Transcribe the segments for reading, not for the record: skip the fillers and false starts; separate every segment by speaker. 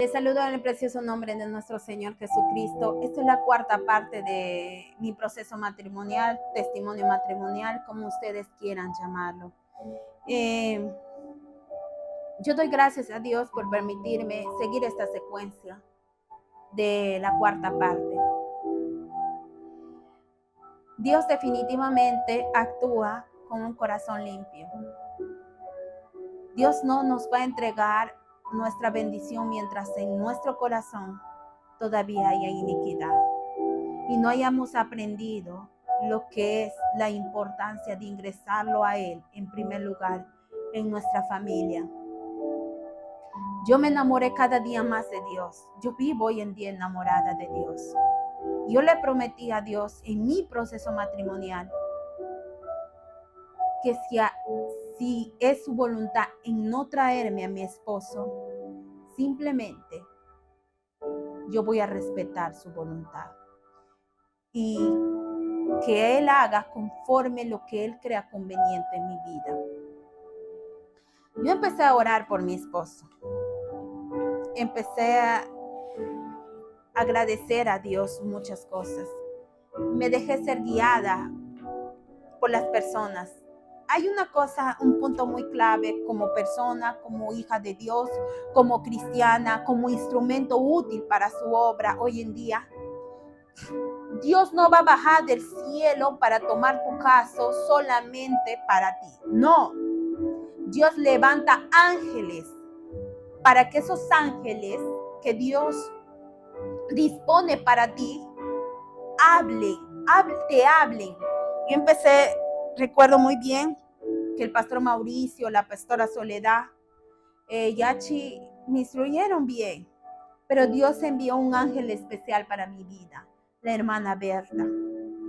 Speaker 1: Les saludo en el precioso nombre de nuestro Señor Jesucristo. Esta es la cuarta parte de mi proceso matrimonial, testimonio matrimonial, como ustedes quieran llamarlo. Yo doy gracias a Dios por permitirme seguir esta secuencia de la cuarta parte. Dios definitivamente actúa con un corazón limpio. Dios no nos va a entregar nuestra bendición mientras en nuestro corazón todavía haya iniquidad y no hayamos aprendido lo que es la importancia de ingresarlo a Él en primer lugar en nuestra familia. Yo me enamoré cada día más de Dios. Yo vivo hoy en día enamorada de Dios. Yo le prometí a Dios en mi proceso matrimonial que si es su voluntad en no traerme a mi esposo, simplemente yo voy a respetar su voluntad y que Él haga conforme lo que Él crea conveniente en mi vida. Yo empecé a orar por mi esposo. Empecé a agradecer a Dios muchas cosas. Me dejé ser guiada por las personas. Hay una cosa, un punto muy clave como persona, como hija de Dios, como cristiana, como instrumento útil para su obra hoy en día. Dios no va a bajar del cielo para tomar tu caso solamente para ti. No. Dios levanta ángeles para que esos ángeles que Dios dispone para ti te hablen. Yo empecé, recuerdo muy bien que el pastor Mauricio, la pastora Soledad, Yachi me instruyeron bien, pero Dios envió un ángel especial para mi vida, la hermana Berta,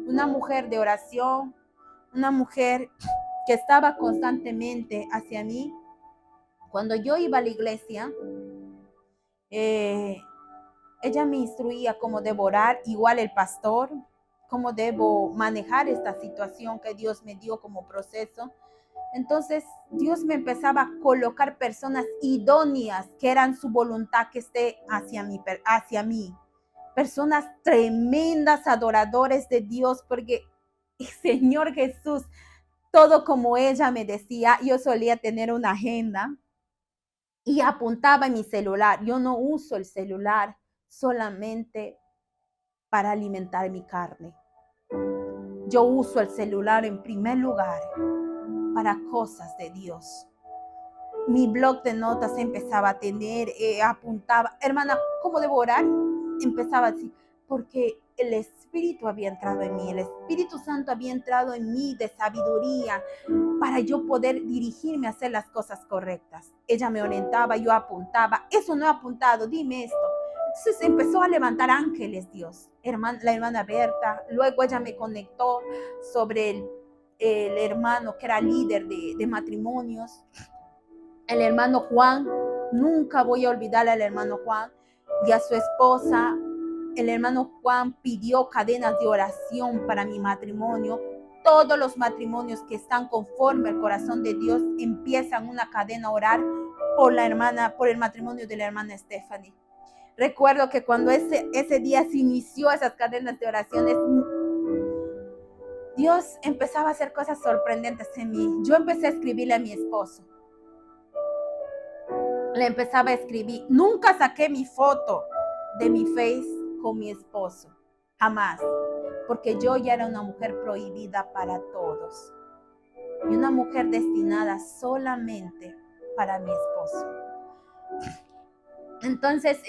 Speaker 1: una mujer de oración, una mujer que estaba constantemente hacia mí. Cuando yo iba a la iglesia, ella me instruía cómo debo orar, igual el pastor, cómo debo manejar esta situación que Dios me dio como proceso. Entonces Dios me empezaba a colocar personas idóneas que eran su voluntad que esté hacia mí. Personas tremendas, adoradores de Dios, porque Señor Jesús, todo como ella me decía, yo solía tener una agenda y apuntaba en mi celular. Yo no uso el celular solamente para alimentar mi carne. Yo uso el celular en primer lugar para cosas de Dios. Mi blog de notas empezaba a tener, apuntaba, hermana, ¿cómo debo orar? Empezaba así, porque el Espíritu había entrado en mí, el Espíritu Santo había entrado en mí de sabiduría para yo poder dirigirme a hacer las cosas correctas. Ella me orientaba, yo apuntaba, eso no he apuntado, dime esto. Entonces empezó a levantar ángeles Dios, la hermana Berta, luego ella me conectó sobre el hermano que era líder de matrimonios, el hermano Juan. Nunca voy a olvidar al hermano Juan y a su esposa. El hermano Juan pidió cadenas de oración para mi matrimonio. Todos los matrimonios que están conforme al corazón de Dios empiezan una cadena a orar por el matrimonio de la hermana Stephanie. Recuerdo que cuando ese día se inició esas cadenas de oraciones, Dios empezaba a hacer cosas sorprendentes en mí. Yo empecé a escribirle a mi esposo. Le empezaba a escribir. Nunca saqué mi foto de mi Face con mi esposo. Jamás. Porque yo ya era una mujer prohibida para todos. Y una mujer destinada solamente para mi esposo. Entonces,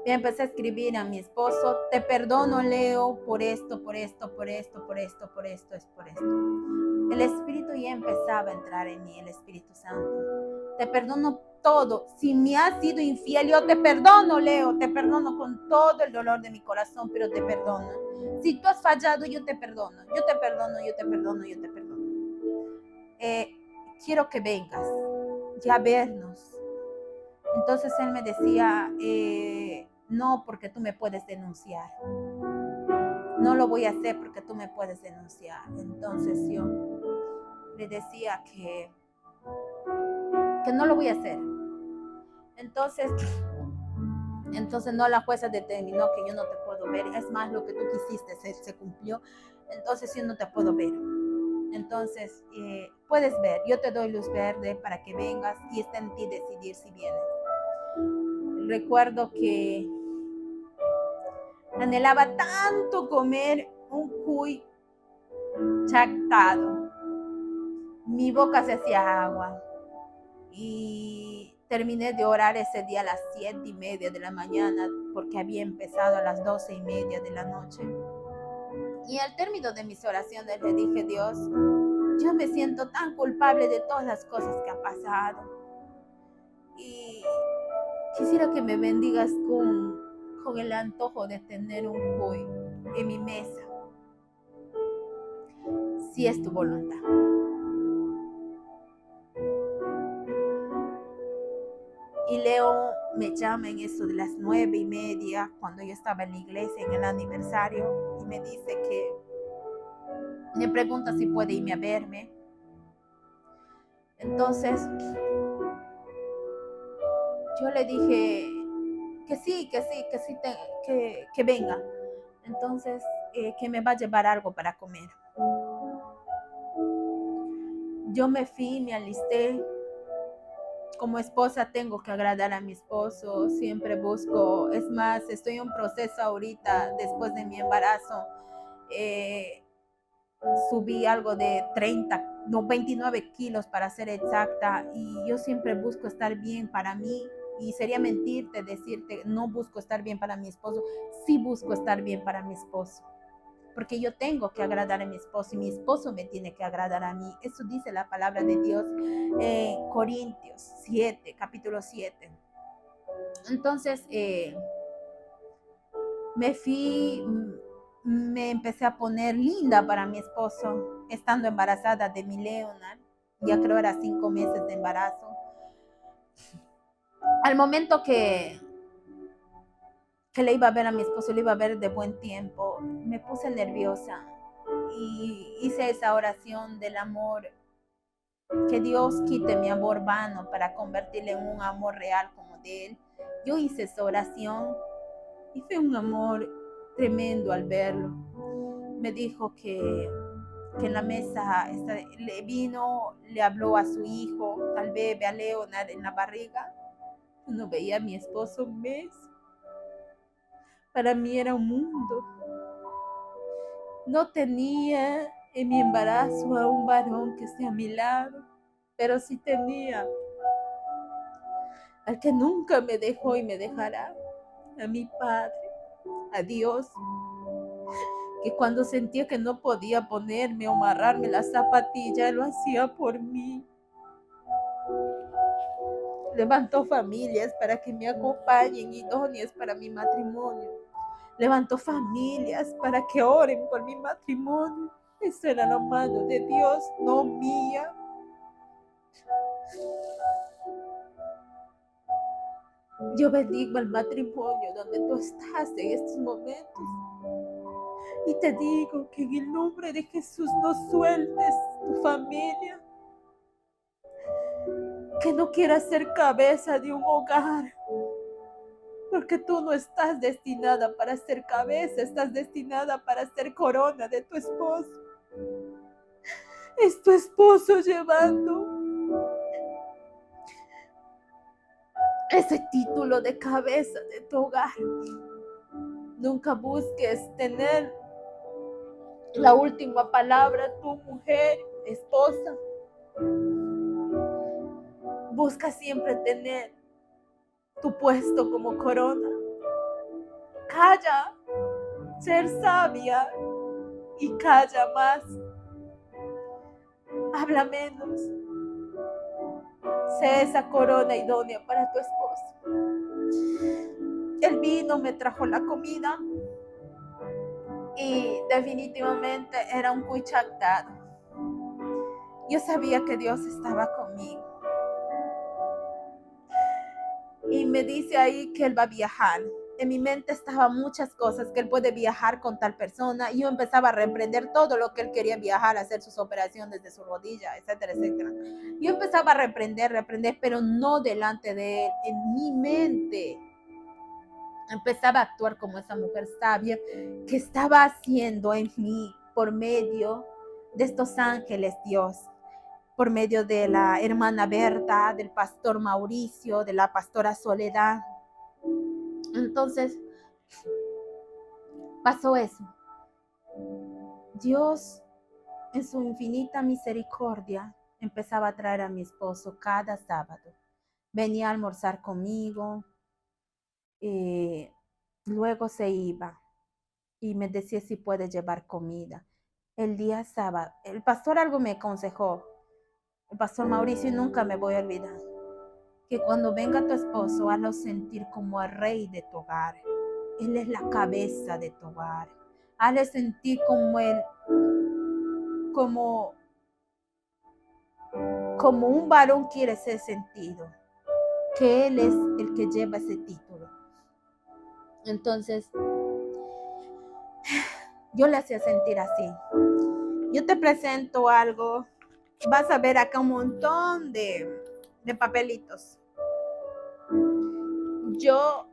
Speaker 1: le empecé a escribir a mi esposo: te perdono, Leo, por esto, por esto, por esto, por esto, por esto, es por esto. El Espíritu ya empezaba a entrar en mí, el Espíritu Santo. Te perdono todo. Si me has sido infiel, yo te perdono, Leo. Te perdono con todo el dolor de mi corazón, pero te perdono. Si tú has fallado, yo te perdono. Yo te perdono, yo te perdono, yo te perdono. Quiero que vengas ya a vernos. Entonces él me decía, no, porque tú me puedes denunciar. No lo voy a hacer porque tú me puedes denunciar. Entonces yo le decía que no lo voy a hacer. Entonces no, la jueza determinó que yo no te puedo ver. Es más, lo que tú quisiste se cumplió. Entonces yo no te puedo ver. Entonces puedes ver. Yo te doy luz verde para que vengas y está en ti decidir si vienes. Recuerdo que anhelaba tanto comer un cuy chactado. Mi boca se hacía agua. Y terminé de orar ese día a las 7:30 de la mañana porque había empezado a las 12:30 de la noche. Y al término de mis oraciones le dije: Dios, yo me siento tan culpable de todas las cosas que han pasado y quisiera que me bendigas con el antojo de tener un cuy en mi mesa, si es tu voluntad. Y Leo me llama en eso de las 9:30, cuando yo estaba en la iglesia en el aniversario, y me dice que me pregunta si puede irme a verme. Entonces yo le dije que venga. Entonces que me va a llevar algo para comer. Yo me fui, me alisté. Como esposa tengo que agradar a mi esposo, siempre busco, es más, estoy en un proceso ahorita después de mi embarazo, subí algo de 29 kilos para ser exacta, y yo siempre busco estar bien para mí, y sería mentirte decirte no busco estar bien para mi esposo, sí busco estar bien para mi esposo. Porque yo tengo que agradar a mi esposo y mi esposo me tiene que agradar a mí. Eso dice la palabra de Dios en Corintios 7, capítulo 7. Entonces me fui, me empecé a poner linda para mi esposo, estando embarazada de mi Leonard. Ya creo era 5 meses de embarazo. Al momento que le iba a ver a mi esposo, le iba a ver de buen tiempo, me puse nerviosa y hice esa oración del amor, que Dios quite mi amor vano para convertirle en un amor real como de Él. Yo hice esa oración y fue un amor tremendo al verlo. Me dijo que en la mesa le vino, le habló a su hijo, al bebé, a Leonard en la barriga. No veía a mi esposo un mes. Para mí era un mundo. No tenía en mi embarazo a un varón que esté a mi lado, pero sí tenía al que nunca me dejó y me dejará, a mi Padre, a Dios, que cuando sentía que no podía ponerme o amarrarme la zapatilla, lo hacía por mí. Levantó familias para que me acompañen, idóneas para mi matrimonio. Levantó familias para que oren por mi matrimonio. Eso era la mano de Dios, no mía. Yo bendigo el matrimonio donde tú estás en estos momentos. Y te digo que en el nombre de Jesús no sueltes tu familia. Que no quieras ser cabeza de un hogar. Porque tú no estás destinada para ser cabeza, estás destinada para ser corona de tu esposo. Es tu esposo llevando ese título de cabeza de tu hogar. Nunca busques tener la última palabra, tu mujer, esposa. Busca siempre tener tu puesto como corona. Calla, ser sabia y calla más. Habla menos. Sé esa corona idónea para tu esposo. El vino me trajo la comida y definitivamente era un cuy chactado. Yo sabía que Dios estaba conmigo. Y me dice ahí que él va a viajar. en mi mente estaban muchas cosas, que él puede viajar con tal persona, y yo empezaba a reprender todo lo que él quería viajar, hacer sus operaciones de su rodilla, etcétera, etcétera. Yo empezaba a reprender, pero no delante de él, en mi mente. Empezaba a actuar como esa mujer sabia que estaba haciendo en mí por medio de estos ángeles, Dios, por medio de la hermana Berta, del pastor Mauricio, de la pastora Soledad. Entonces, pasó eso. Dios, en su infinita misericordia, empezaba a traer a mi esposo cada sábado. Venía a almorzar conmigo, luego se iba y me decía si puede llevar comida. El día sábado, el pastor algo me aconsejó, el pastor Mauricio, y nunca me voy a olvidar, que cuando venga tu esposo, hazlo sentir como el rey de tu hogar. Él es la cabeza de tu hogar. Hazle sentir como un varón quiere ser sentido, que él es el que lleva ese título. Entonces, yo le hacía sentir así. Yo te presento algo. Vas a ver acá un montón de papelitos. Yo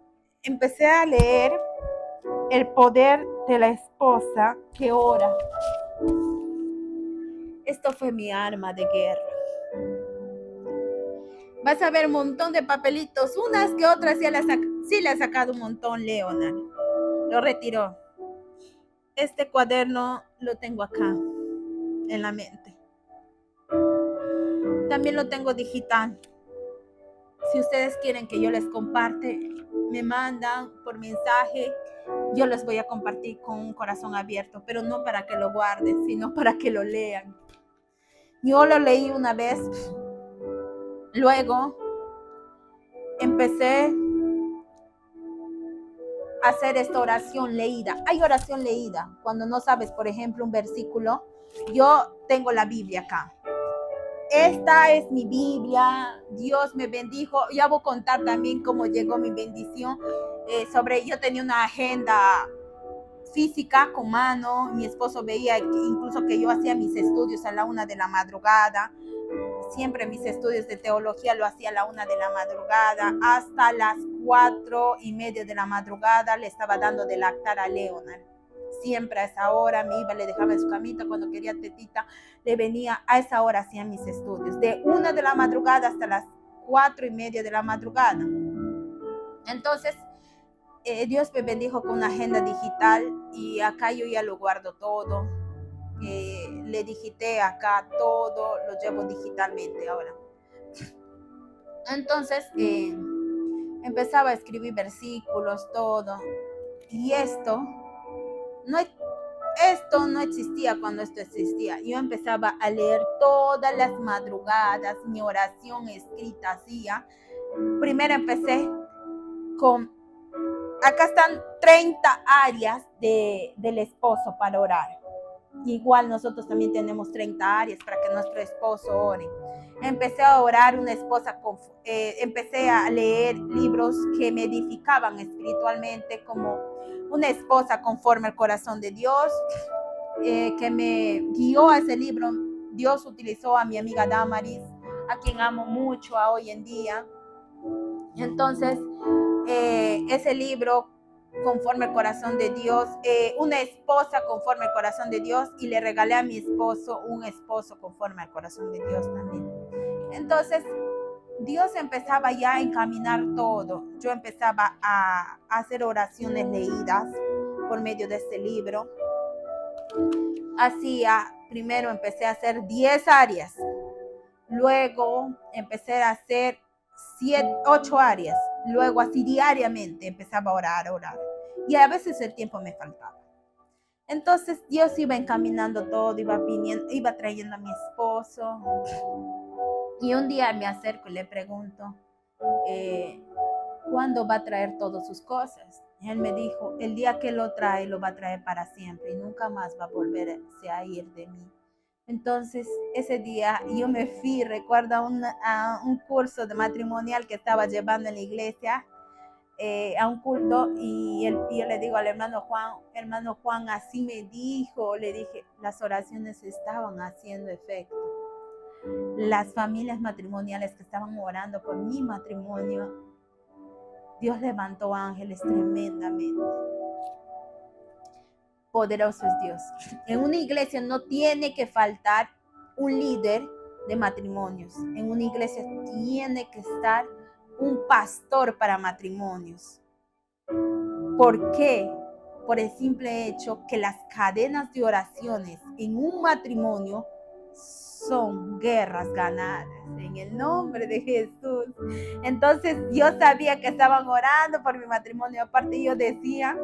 Speaker 1: empecé a leer El poder de la esposa que ora. Esto fue mi arma de guerra. Vas a ver un montón de papelitos, unas que otras sí le ha sacado un montón Leonard. Lo retiró. Este cuaderno lo tengo acá, en la mente. También lo tengo digital. Si ustedes quieren que yo les comparte, me mandan por mensaje. Yo les voy a compartir con un corazón abierto, pero no para que lo guarden, sino para que lo lean. Yo lo leí una vez, luego empecé a hacer esta oración leída. Hay oración leída, cuando no sabes, por ejemplo, un versículo. Yo tengo la Biblia acá. Esta es mi Biblia. Dios me bendijo. Ya voy a contar también cómo llegó mi bendición. Yo tenía una agenda física con mano. Mi esposo veía incluso que yo hacía mis estudios a la 1 de la madrugada. Siempre mis estudios de teología lo hacía a la 1 de la madrugada. Hasta las 4:30 de la madrugada le estaba dando de lactar a Leonard. Siempre a esa hora me iba, le dejaba en su camita. Cuando quería tetita, le venía a esa hora, hacía mis estudios. De 1 de la madrugada hasta las 4:30 de la madrugada. Entonces, Dios me bendijo con una agenda digital y acá yo ya lo guardo todo. Le digité acá todo, lo llevo digitalmente ahora. Entonces, empezaba a escribir versículos, todo. Y esto no existía cuando esto existía. Yo empezaba a leer todas las madrugadas, mi oración escrita hacía. Primero empecé con, acá están 30 áreas del esposo para orar. Igual nosotros también tenemos 30 áreas para que nuestro esposo ore. Empecé a orar una esposa, empecé a leer libros que me edificaban espiritualmente, como Una esposa conforme al corazón de Dios, que me guió a ese libro. Dios utilizó a mi amiga Damaris, a quien amo mucho a hoy en día. Entonces, ese libro, conforme al corazón de Dios, una esposa conforme al corazón de Dios, y le regalé a mi esposo un esposo conforme al corazón de Dios también. Entonces, Dios empezaba ya a encaminar todo. Yo empezaba a hacer oraciones leídas por medio de este libro. Primero empecé a hacer 10 áreas. Luego empecé a hacer 8 áreas. Luego así diariamente empezaba a orar. Y a veces el tiempo me faltaba. Entonces Dios iba encaminando todo, iba trayendo a mi esposo. Y un día me acerco y le pregunto, ¿cuándo va a traer todas sus cosas? Y él me dijo, el día que lo trae, lo va a traer para siempre y nunca más va a volverse a ir de mí. Entonces, ese día yo me recuerdo a un curso de matrimonial que estaba llevando en la iglesia. a un culto y yo le digo al hermano Juan, así me dijo, le dije, las oraciones estaban haciendo efecto. Las familias matrimoniales que estaban orando por mi matrimonio, Dios levantó ángeles tremendamente. Poderoso es Dios. En una iglesia no tiene que faltar un líder de matrimonios. En una iglesia tiene que estar un pastor para matrimonios. ¿Por qué? Por el simple hecho que las cadenas de oraciones en un matrimonio son guerras ganadas en el nombre de Jesús. Entonces yo sabía que estaban orando por mi matrimonio. Aparte yo decía,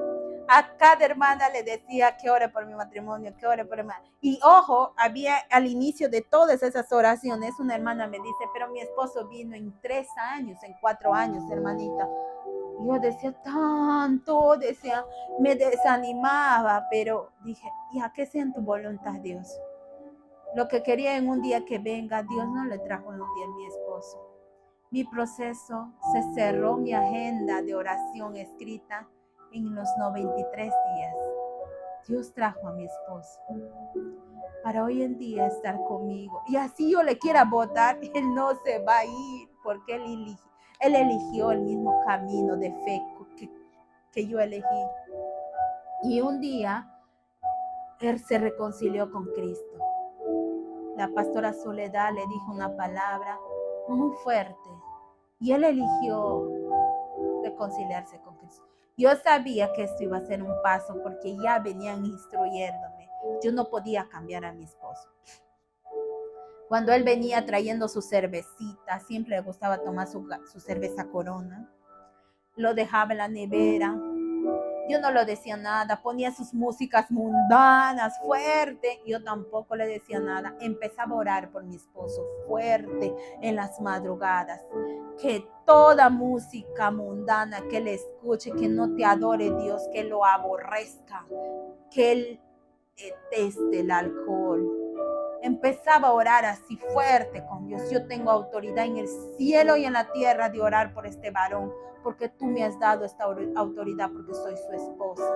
Speaker 1: a cada hermana le decía que ore por mi matrimonio, que ore por mi matrimonio. Y ojo, había al inicio de todas esas oraciones, una hermana me dice, pero mi esposo vino en 3 años, en 4 años, hermanita. Yo decía tanto, me desanimaba, pero dije, ya que sea en tu voluntad, Dios. Lo que quería en un día que venga, Dios no le trajo en un día a mi esposo. Mi proceso se cerró, mi agenda de oración escrita en los 93 días. Dios trajo a mi esposo para hoy en día estar conmigo. Y así yo le quiera votar, Él no se va a ir porque Él eligió el mismo camino de fe que yo elegí. Y un día Él se reconcilió con Cristo. La pastora Soledad le dijo una palabra muy fuerte y Él eligió reconciliarse con Cristo. Yo sabía que esto iba a ser un paso porque ya venían instruyéndome. Yo no podía cambiar a mi esposo. Cuando él venía trayendo su cervecita, siempre le gustaba tomar su cerveza Corona, lo dejaba en la nevera. Yo no le decía nada, ponía sus músicas mundanas fuerte, yo tampoco le decía nada. Empezaba a orar por mi esposo fuerte en las madrugadas. Que toda música mundana que él escuche, que no te adore Dios, que lo aborrezca, que él deteste el alcohol. Empezaba a orar así fuerte con Dios. Yo tengo autoridad en el cielo y en la tierra de orar por este varón, porque tú me has dado esta autoridad, porque soy su esposa.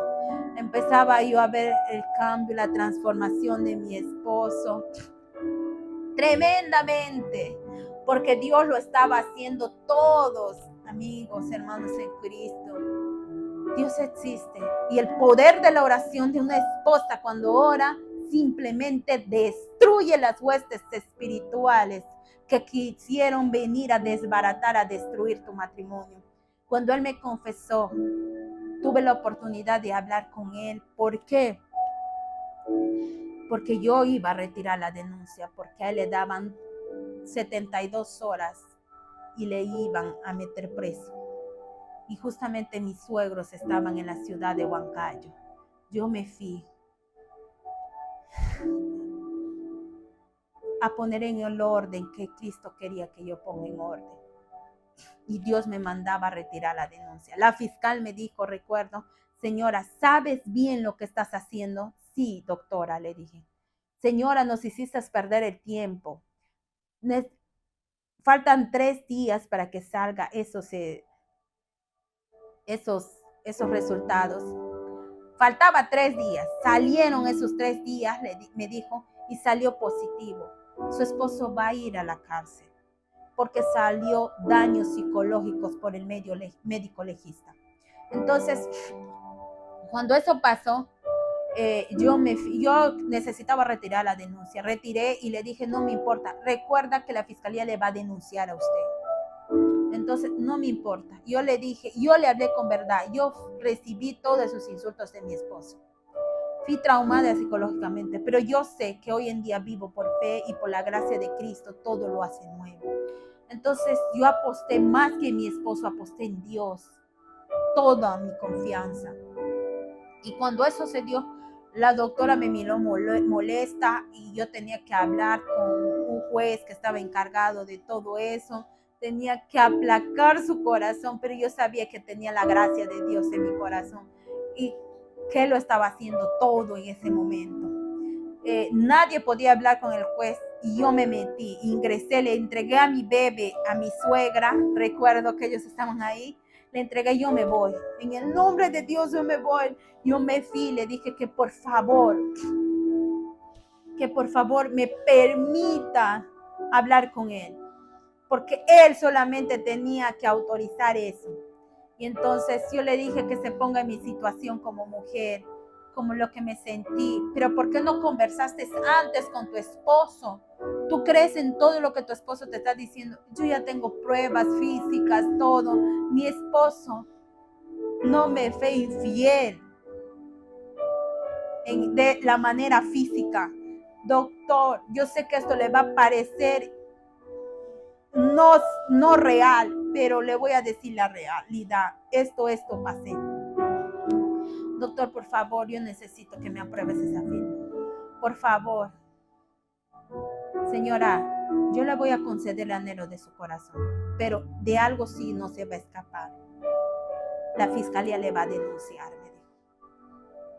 Speaker 1: Empezaba yo a ver el cambio, la transformación de mi esposo. Tremendamente, porque Dios lo estaba haciendo todos, amigos, hermanos en Cristo. Dios existe y el poder de la oración de una esposa cuando ora simplemente destruye las huestes espirituales que quisieron venir a desbaratar, a destruir tu matrimonio. Cuando él me confesó, tuve la oportunidad de hablar con él. ¿Por qué? Porque yo iba a retirar la denuncia, porque a él le daban 72 horas y le iban a meter preso. Y justamente mis suegros estaban en la ciudad de Huancayo. Yo me fui a poner en el orden que Cristo quería que yo ponga en orden. Y Dios me mandaba a retirar la denuncia. La fiscal me dijo, recuerdo, señora, ¿sabes bien lo que estás haciendo? Sí, doctora, le dije. Señora, nos hiciste perder el tiempo. Faltan 3 días para que salga esos resultados. Faltaba 3 días. Salieron esos 3 días, me dijo, y salió positivo. Su esposo va a ir a la cárcel porque salió daños psicológicos por el médico legista. Entonces, cuando eso pasó, yo necesitaba retirar la denuncia. Retiré y le dije, no me importa. Recuerda que la fiscalía le va a denunciar a usted. Entonces, no me importa. Yo le dije, yo le hablé con verdad. Yo recibí todos esos insultos de mi esposo. Fui traumada psicológicamente, pero yo sé que hoy en día vivo por fe y por la gracia de Cristo, todo lo hace nuevo. Entonces, yo aposté más que mi esposo, aposté en Dios, toda mi confianza. Y cuando eso se dio, la doctora me miró molesta y yo tenía que hablar con un juez que estaba encargado de todo eso. Tenía que aplacar su corazón, pero yo sabía que tenía la gracia de Dios en mi corazón y que lo estaba haciendo todo en ese momento. Nadie podía hablar con el juez y yo me metí, ingresé, le entregué a mi bebé, a mi suegra, recuerdo que ellos estaban ahí, Le entregué, yo me voy. En el nombre de Dios yo me voy. Yo me fui, le dije que por favor me permita hablar con él. Porque él solamente tenía que autorizar eso. Y entonces yo le dije que se ponga en mi situación como mujer, como lo que me sentí. Pero ¿por qué no conversaste antes con tu esposo? Tú crees en todo lo que tu esposo te está diciendo. Yo ya tengo pruebas físicas, todo. Mi esposo no me fue infiel de la manera física. Doctor, yo sé que esto le va a parecer no real, pero le voy a decir la realidad. Esto pasé. Doctor, por favor, yo necesito que me apruebes esa firma. Por favor. Señora, yo le voy a conceder el anhelo de su corazón, pero de algo sí no se va a escapar. La fiscalía le va a denunciar, me dijo.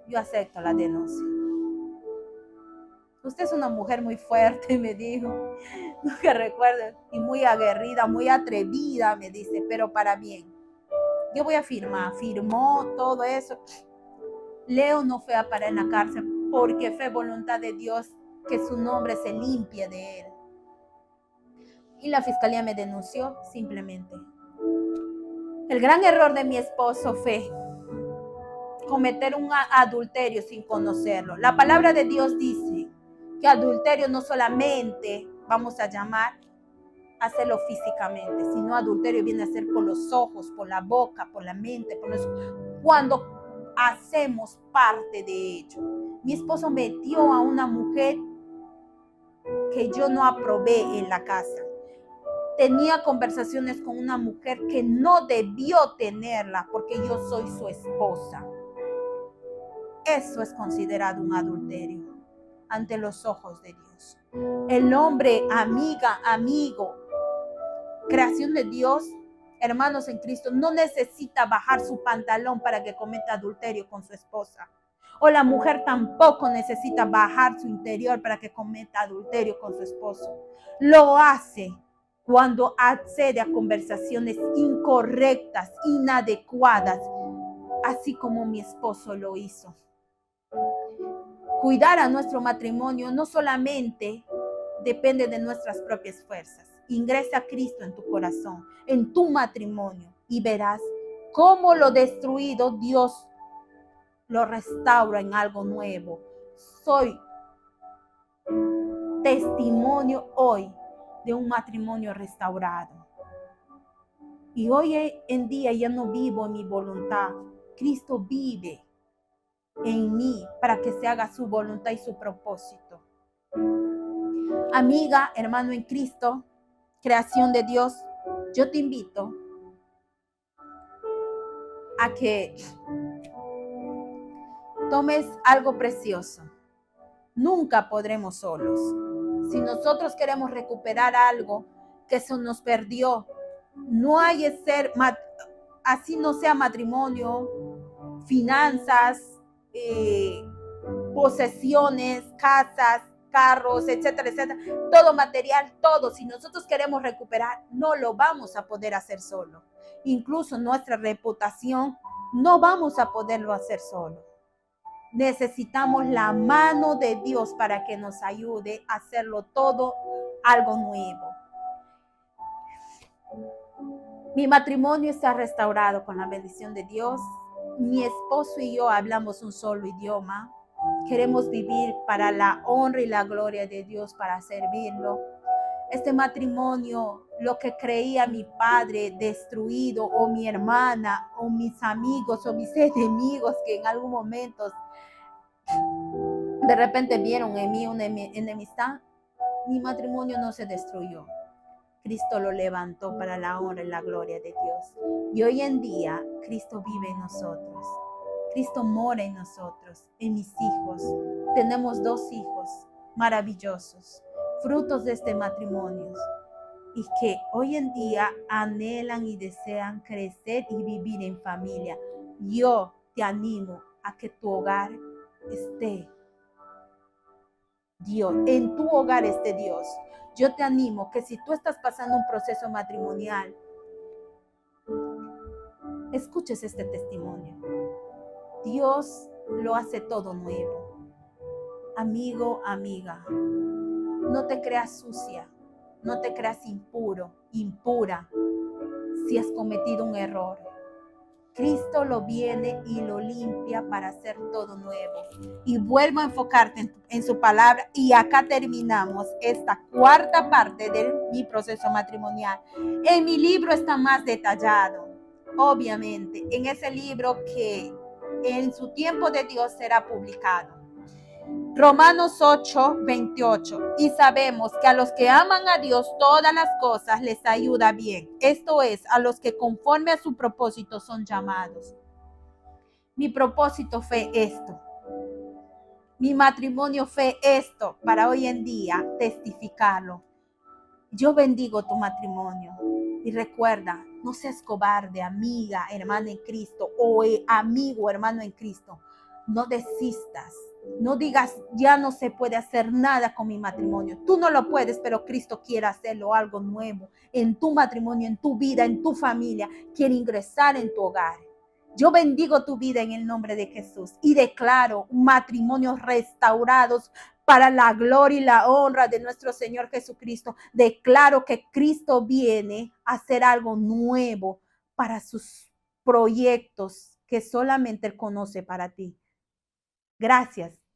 Speaker 1: Yo acepto la denuncia. Usted es una mujer muy fuerte, me dijo. Que recuerde, y muy aguerrida, muy atrevida, me dice, pero para bien. Yo voy a firmar. Firmó todo eso. Leo no fue a parar en la cárcel porque fue voluntad de Dios que su nombre se limpie de él. Y la fiscalía me denunció simplemente. El gran error de mi esposo fue cometer un adulterio sin conocerlo. La palabra de Dios dice que adulterio no solamente vamos a llamar hacerlo físicamente, sino adulterio viene a ser por los ojos, por la boca, por la mente, por eso. Cuando hacemos parte de ello. Mi esposo metió a una mujer que yo no aprobé en la casa. Tenía conversaciones con una mujer que no debió tenerla porque yo soy su esposa. Eso es considerado un adulterio ante los ojos de Dios. El hombre, amiga, amigo, creación de Dios, hermanos en Cristo, no necesita bajar su pantalón para que cometa adulterio con su esposa. O la mujer tampoco necesita bajar su interior para que cometa adulterio con su esposo. Lo hace cuando accede a conversaciones incorrectas, inadecuadas, así como mi esposo lo hizo. Cuidar a nuestro matrimonio no solamente depende de nuestras propias fuerzas. Ingresa a Cristo en tu corazón, en tu matrimonio, y verás cómo lo destruido Dios lo restaura en algo nuevo. Soy testimonio hoy de un matrimonio restaurado. Y hoy en día ya no vivo en mi voluntad. Cristo vive en mí para que se haga su voluntad y su propósito. Amiga, hermano en Cristo, creación de Dios, yo te invito a que tomes algo precioso. Nunca podremos solos. Si nosotros queremos recuperar algo que se nos perdió, no hay que ser, así no sea matrimonio, finanzas, posesiones, casas, carros, etcétera, etcétera, todo material, todo. Si nosotros queremos recuperar, no lo vamos a poder hacer solo. Incluso nuestra reputación, no vamos a poderlo hacer solo. Necesitamos la mano de Dios para que nos ayude a hacerlo todo algo nuevo. Mi matrimonio está restaurado con la bendición de Dios. Mi esposo y yo hablamos un solo idioma. Queremos vivir para la honra y la gloria de Dios, para servirlo. Este matrimonio, lo que creía mi padre destruido, o mi hermana, o mis amigos, o mis enemigos que en algún momento de repente vieron en mí una enemistad, mi matrimonio no se destruyó. Cristo lo levantó para la honra y la gloria de Dios. Y hoy en día, Cristo vive en nosotros. Cristo mora en nosotros, en mis hijos. Tenemos 2 hijos maravillosos, frutos de este matrimonio, y que hoy en día anhelan y desean crecer y vivir en familia. Yo te animo a que tu hogar esté Dios, en tu hogar esté Dios. Yo te animo que si tú estás pasando un proceso matrimonial, escuches este testimonio. Dios lo hace todo nuevo. Amigo, amiga, no te creas sucia, no te creas impuro, impura, si has cometido un error. Cristo lo viene y lo limpia para hacer todo nuevo. Y vuelvo a enfocarte en su palabra. Y acá terminamos esta cuarta parte de mi proceso matrimonial. En mi libro está más detallado. Obviamente, en ese libro que en su tiempo de Dios será publicado. Romanos 8:28. Y sabemos que a los que aman a Dios todas las cosas les ayuda bien. Esto es, a los que conforme a su propósito son llamados. Mi propósito fue esto. Mi matrimonio fue esto para hoy en día testificarlo. Yo bendigo tu matrimonio. Y recuerda, no seas cobarde, amiga, hermana en Cristo, o amigo, hermano en Cristo. No desistas. No digas, ya no se puede hacer nada con mi matrimonio. Tú no lo puedes, pero Cristo quiere hacerlo algo nuevo en tu matrimonio, en tu vida, en tu familia. Quiere ingresar en tu hogar. Yo bendigo tu vida en el nombre de Jesús y declaro matrimonios restaurados para la gloria y la honra de nuestro Señor Jesucristo. Declaro que Cristo viene a hacer algo nuevo para sus proyectos que solamente Él conoce para ti. Gracias